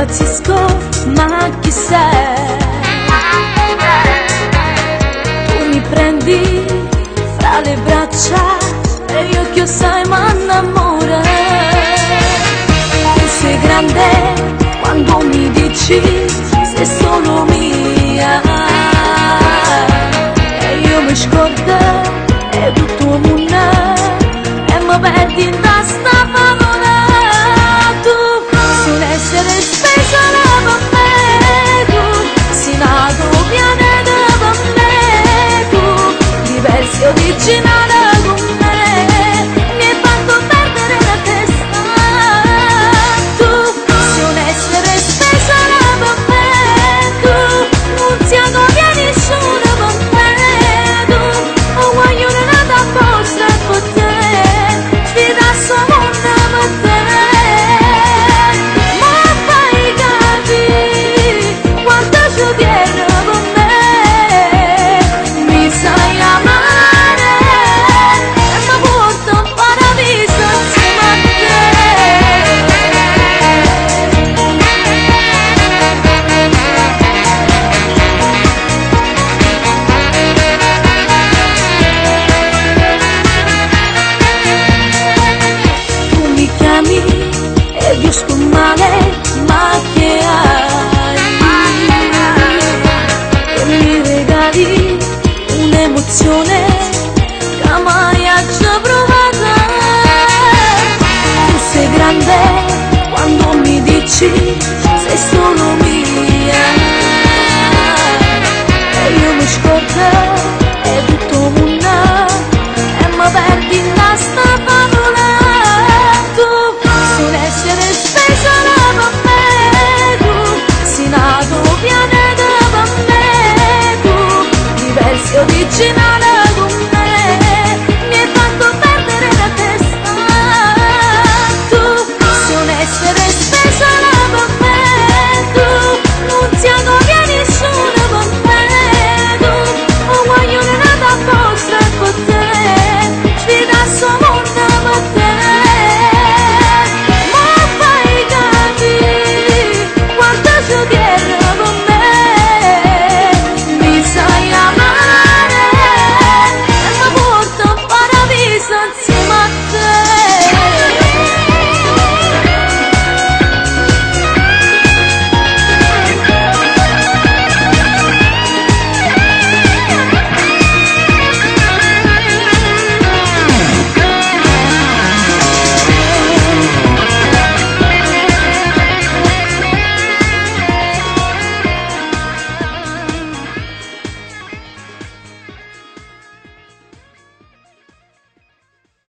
impazzisco, ma chi sei? Tu mi prendi fra le braccia e io che sai ma innamora. Tu sei grande quando mi dici sei solo mia, e io mi scordo e tutto mondo e mi perdi in sta favola. Tu sei un essere speciale per me, tu sei nato pianeta per me, tu diversi originale con me, mi hai fatto perdere la testa. Tu sei un essere speciale per me, tu non ti agogni nessuno per me, tu o voglio una apposta per te, sfida sua mondo per te. Ma fai capire quanto ci tieni per me, mi sai amare e mi porto in paradiso insieme a te. Tu mi chiami e io sto male, ma che hai? E mi regali un'emozione che mai ho già provata. Tu sei grande